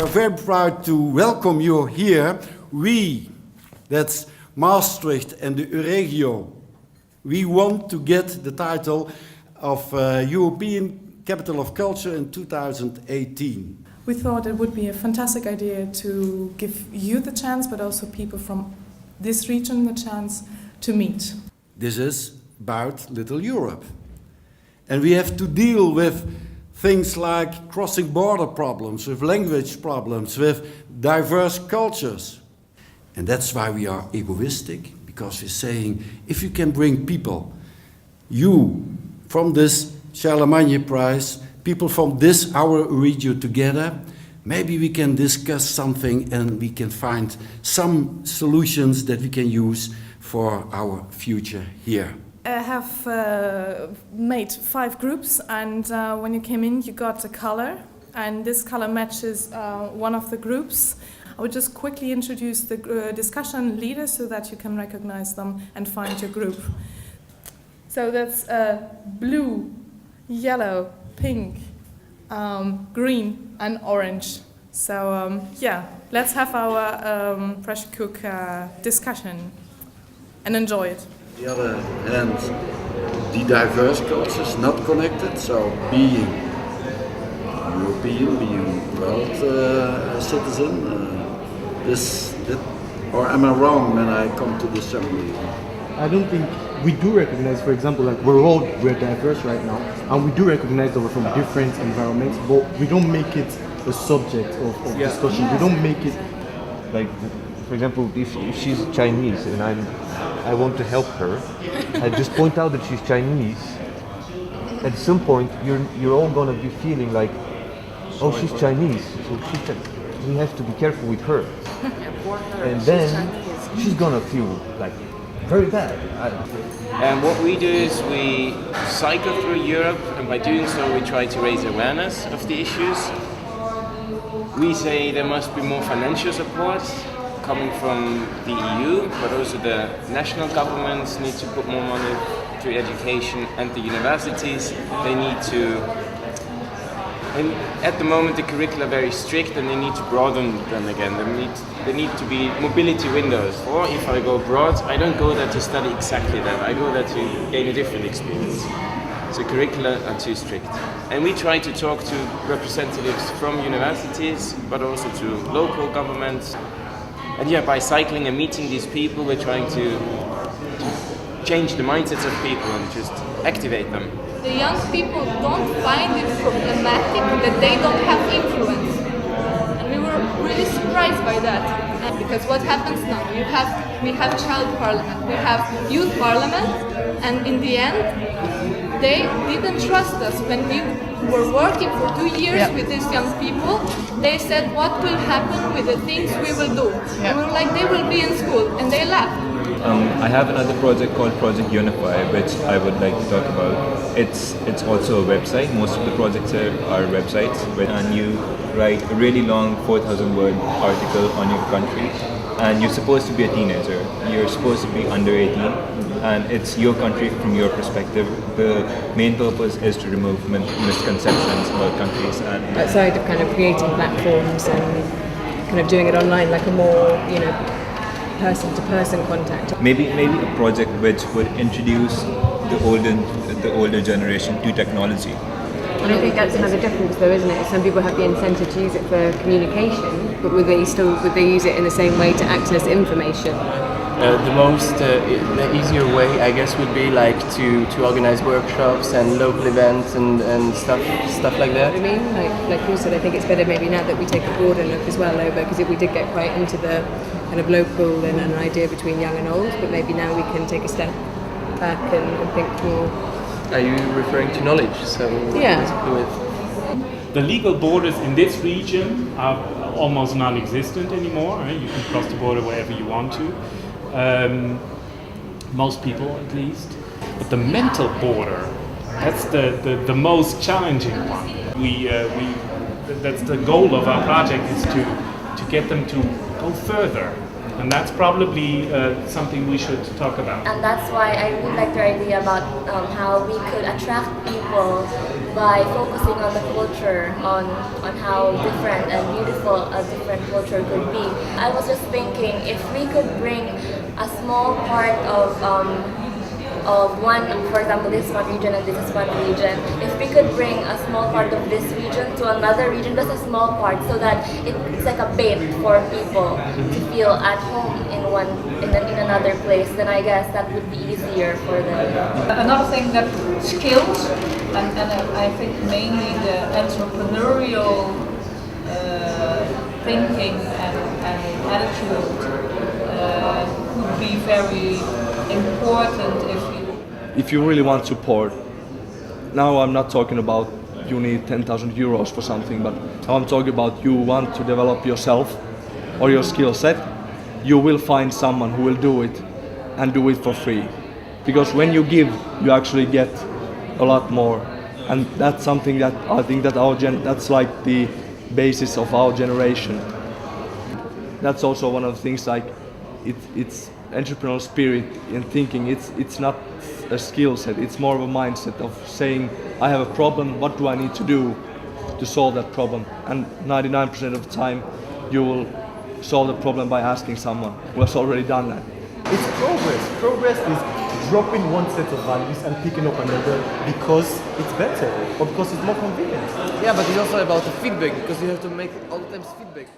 are very proud to welcome you here. We, that's Maastricht and the Euregio, we want to get the title of European Capital of Culture in 2018. We thought it would be a fantastic idea to give you the chance, but also people from this region the chance to meet. This is about Little Europe. And we have to deal with things like crossing border problems, with language problems, with diverse cultures. And that's why we are egoistic, because we're saying, if you can bring people, you from this Charlemagne Prize, people from this our region together, maybe we can discuss something and we can find some solutions that we can use for our future here. I have made 5 groups, and when you came in you got a color, and this color matches one of the groups. I would just quickly introduce the discussion leaders so that you can recognize them and find your group. So that's blue, yellow, pink, green and orange. So yeah, let's have our pressure cook discussion and enjoy it. On the other hand, the diverse cultures not connected, so being European, being world citizen, or am I wrong when I come to this summary? I don't think we do recognize, for example, like we're diverse right now, and we do recognize that we're from different environments, but we don't make it a subject of discussion. We don't make it like, for example, if she's Chinese and I want to help her, I just point out that she's Chinese. At some point, you're all gonna be feeling like, oh, she's Chinese, so we have to be careful with her, and then she's gonna feel like very bad. And what we do is we cycle through Europe, and by doing so we try to raise awareness of the issues. We say there must be more financial support coming from the EU, but also the national governments need to put more money to education, and the universities, they need to. And at the moment the curricula are very strict, and they need to broaden them again. There need to be mobility windows. Or if I go abroad, I don't go there to study exactly that. I go there to gain a different experience. So curricula are too strict. And we try to talk to representatives from universities, but also to local governments. And yeah, by cycling and meeting these people, we're trying to change the mindsets of people and just activate them. The young people don't find it problematic that they don't have influence. And we were really surprised by that. Because what happens now? We have child parliament, we have youth parliament, and in the end, they didn't trust us. When we were working for 2 years with these young people, they said, what will happen with the things we will do? And we were like, they will be in school, and they laughed. I have another project called Project Unify, which I would like to talk about. It's also a website. Most of the projects are websites, and you write a really long 4,000-word article on your country, and you're supposed to be a teenager. You're supposed to be under 18, and it's your country from your perspective. The main purpose is to remove misconceptions about countries. And outside of kind of creating platforms and kind of doing it online, like a more, person-to-person contact. Maybe a project which would introduce the older generation to technology. And I think that's another difference, though, isn't it? Some people have the incentive to use it for communication, but would they use it in the same way to access information? The easier way, I guess, would be like to organize workshops and local events and stuff like that. You know what I mean? Like you said, I think it's better maybe now that we take a broader look as well over, because if we did get quite into the kind of local and an idea between young and old, but maybe now we can take a step back and think more. Are you referring to knowledge? So yeah. The legal borders in this region are almost non-existent anymore. Right? You can cross the border wherever you want to. Most people, at least. But the mental border, that's the most challenging one. That's the goal of our project, is to get them to go further. And that's probably something we should talk about. And that's why I really like the idea about how we could attract people by focusing on the culture, on how different and beautiful a different culture could be. I was just thinking if we could bring a small part of one, for example, this is one region and this is one region. If we could bring a small part of this region to another region, just a small part, so that it's like a bait for people to feel at home in another place, then I guess that would be easier for them. Another thing that skills, and I think mainly the entrepreneurial thinking and attitude would be very important if you really want support. Now I'm not talking about you need 10,000 euros for something, but now I'm talking about you want to develop yourself or your skill set, you will find someone who will do it and do it for free. Because when you give, you actually get a lot more. And that's something that I think that that's like the basis of our generation. That's also one of the things, like it's entrepreneurial spirit in thinking. It's not a skill set, it's more of a mindset of saying, I have a problem, what do I need to do to solve that problem? And 99% of the time you will solve the problem by asking someone who has already done that. It's progress. Progress is dropping one set of values and picking up another because it's better or because it's more convenient. Yeah, but it's also about the feedback, because you have to make all the times feedback.